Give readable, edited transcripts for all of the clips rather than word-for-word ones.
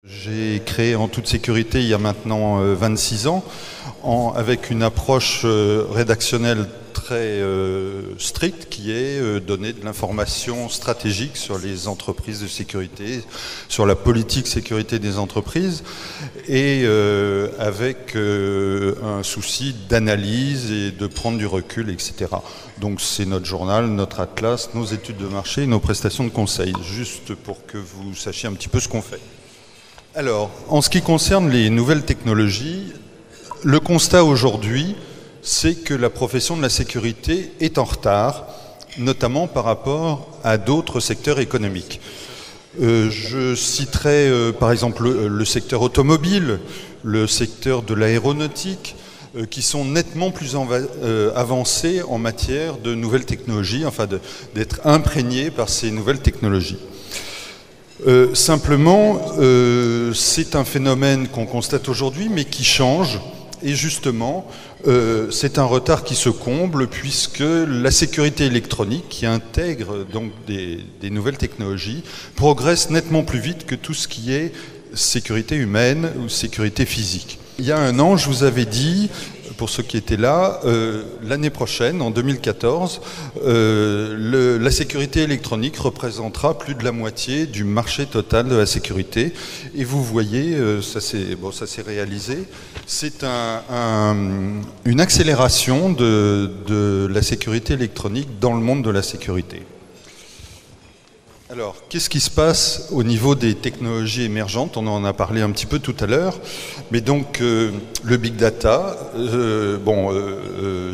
J'ai créé En toute sécurité il y a maintenant 26 ans, avec une approche rédactionnelle très stricte qui est donner de l'information stratégique sur les entreprises de sécurité, sur la politique sécurité des entreprises, et avec un souci d'analyse et de prendre du recul, etc. Donc c'est notre journal, notre atlas, nos études de marché, nos prestations de conseil, juste pour que vous sachiez un petit peu ce qu'on fait. Alors, en ce qui concerne les nouvelles technologies, le constat aujourd'hui, c'est que la profession de la sécurité est en retard, notamment par rapport à d'autres secteurs économiques. Je citerai par exemple le secteur automobile, le secteur de l'aéronautique, qui sont nettement plus avancés en matière de nouvelles technologies, enfin d'être imprégnés par ces nouvelles technologies. Simplement, c'est un phénomène qu'on constate aujourd'hui, mais qui change. Et justement, c'est un retard qui se comble, puisque la sécurité électronique, qui intègre donc des nouvelles technologies, progresse nettement plus vite que tout ce qui est sécurité humaine ou sécurité physique. Il y a un an, je vous avais dit, pour ceux qui étaient là, l'année prochaine, en 2014, la sécurité électronique représentera plus de la moitié du marché total de la sécurité. Et vous voyez, ça s'est réalisé, c'est une accélération de la sécurité électronique dans le monde de la sécurité. Alors, qu'est-ce qui se passe au niveau des technologies émergentes? On en a parlé un petit peu tout à l'heure. Mais donc, le big data,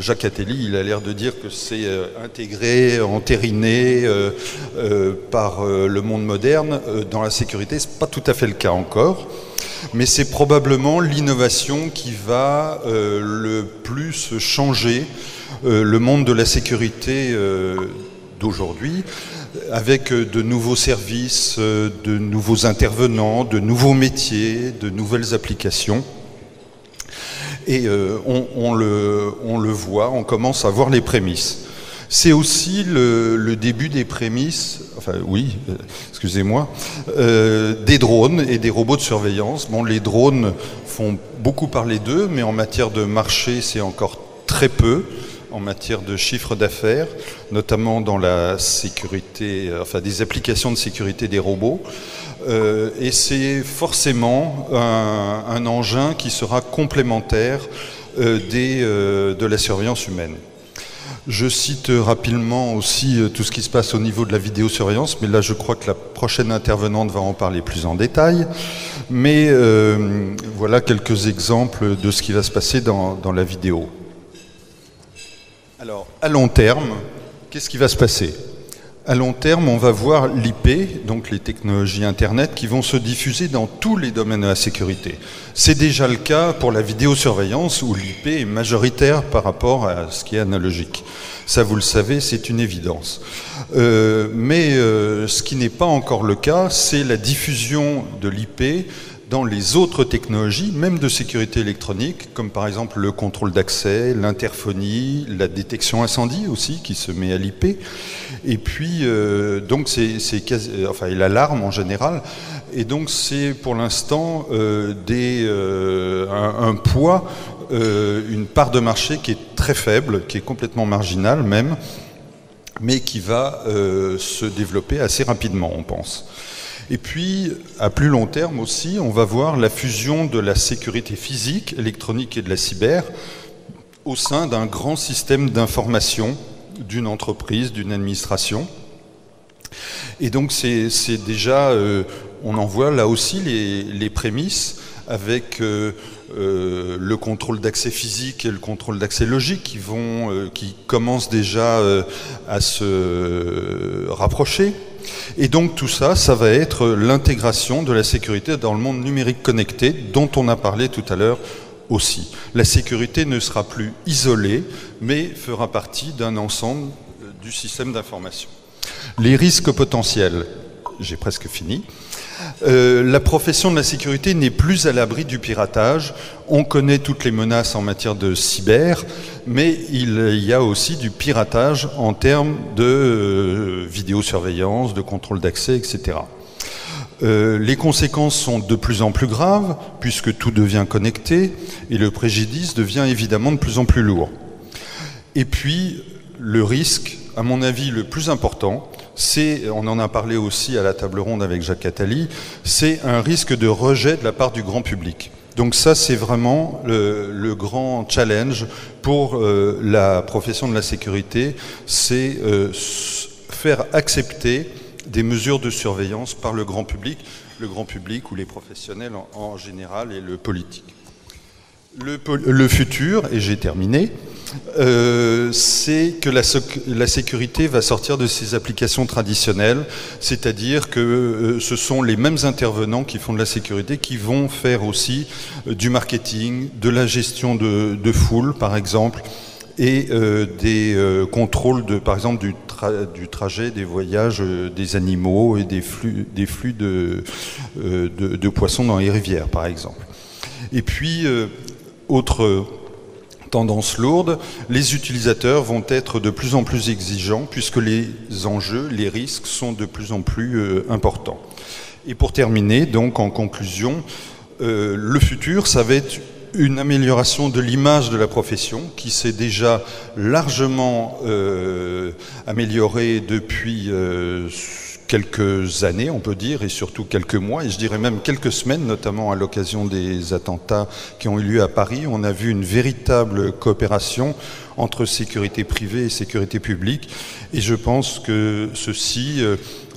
Jacques Attali, il a l'air de dire que c'est intégré, entériné par le monde moderne. Dans la sécurité, ce n'est pas tout à fait le cas encore. Mais c'est probablement l'innovation qui va le plus changer le monde de la sécurité d'aujourd'hui, avec de nouveaux services, de nouveaux intervenants, de nouveaux métiers, de nouvelles applications. Et on le voit, on commence à voir les prémices. C'est aussi le début des prémices, des drones et des robots de surveillance. Bon, les drones font beaucoup parler d'eux, mais en matière de marché, c'est encore très peu. En matière de chiffre d'affaires, notamment dans la sécurité, des applications de sécurité des robots. Et c'est forcément un engin qui sera complémentaire de la surveillance humaine. Je cite rapidement aussi tout ce qui se passe au niveau de la vidéosurveillance, mais là je crois que la prochaine intervenante va en parler plus en détail. Mais voilà quelques exemples de ce qui va se passer dans la vidéo. Alors, à long terme, qu'est-ce qui va se passer? À long terme, on va voir l'IP, donc les technologies Internet, qui vont se diffuser dans tous les domaines de la sécurité. C'est déjà le cas pour la vidéosurveillance, où l'IP est majoritaire par rapport à ce qui est analogique. Ça, vous le savez, c'est une évidence. Mais ce qui n'est pas encore le cas, c'est la diffusion de l'IP dans les autres technologies, même de sécurité électronique, comme par exemple le contrôle d'accès, l'interphonie, la détection incendie aussi, qui se met à l'IP, et puis et l'alarme en général. Et donc c'est pour l'instant un poids, une part de marché qui est très faible, qui est complètement marginale même, mais qui va se développer assez rapidement, on pense. Et puis, à plus long terme aussi, on va voir la fusion de la sécurité physique, électronique et de la cyber au sein d'un grand système d'information d'une entreprise, d'une administration. Et donc, c'est déjà, on en voit là aussi les prémices avec le contrôle d'accès physique et le contrôle d'accès logique qui commencent déjà à se rapprocher. Et donc tout ça, ça va être l'intégration de la sécurité dans le monde numérique connecté dont on a parlé tout à l'heure aussi. La sécurité ne sera plus isolée, mais fera partie d'un ensemble du système d'information. Les risques potentiels, j'ai presque fini. La profession de la sécurité n'est plus à l'abri du piratage. On connaît toutes les menaces en matière de cyber, mais il y a aussi du piratage en termes de vidéosurveillance, de contrôle d'accès, etc. Les conséquences sont de plus en plus graves, puisque tout devient connecté, et le préjudice devient évidemment de plus en plus lourd. Et puis, le risque, à mon avis, le plus important, c'est, on en a parlé aussi à la table ronde avec Jacques Attali, c'est un risque de rejet de la part du grand public. Donc ça, c'est vraiment le grand challenge pour la profession de la sécurité, c'est faire accepter des mesures de surveillance par le grand public ou les professionnels en général et le politique. Le futur, et j'ai terminé, c'est que la sécurité va sortir de ses applications traditionnelles, c'est-à-dire que ce sont les mêmes intervenants qui font de la sécurité qui vont faire aussi du marketing, de la gestion de foule par exemple, et des contrôles par exemple du trajet, des voyages des animaux et des flux de poissons dans les rivières par exemple. Et puis autre tendance lourde, les utilisateurs vont être de plus en plus exigeants puisque les enjeux, les risques sont de plus en plus importants. Et pour terminer, donc en conclusion, le futur, ça va être une amélioration de l'image de la profession qui s'est déjà largement améliorée depuis quelques années, on peut dire, et surtout quelques mois, et je dirais même quelques semaines, notamment à l'occasion des attentats qui ont eu lieu à Paris. On a vu une véritable coopération entre sécurité privée et sécurité publique, et je pense que ceci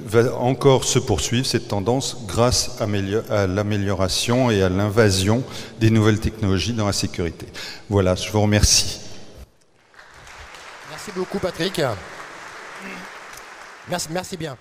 va encore se poursuivre, cette tendance, grâce à l'amélioration et à l'invasion des nouvelles technologies dans la sécurité. Voilà, je vous remercie. Merci beaucoup, Patrick. Merci bien.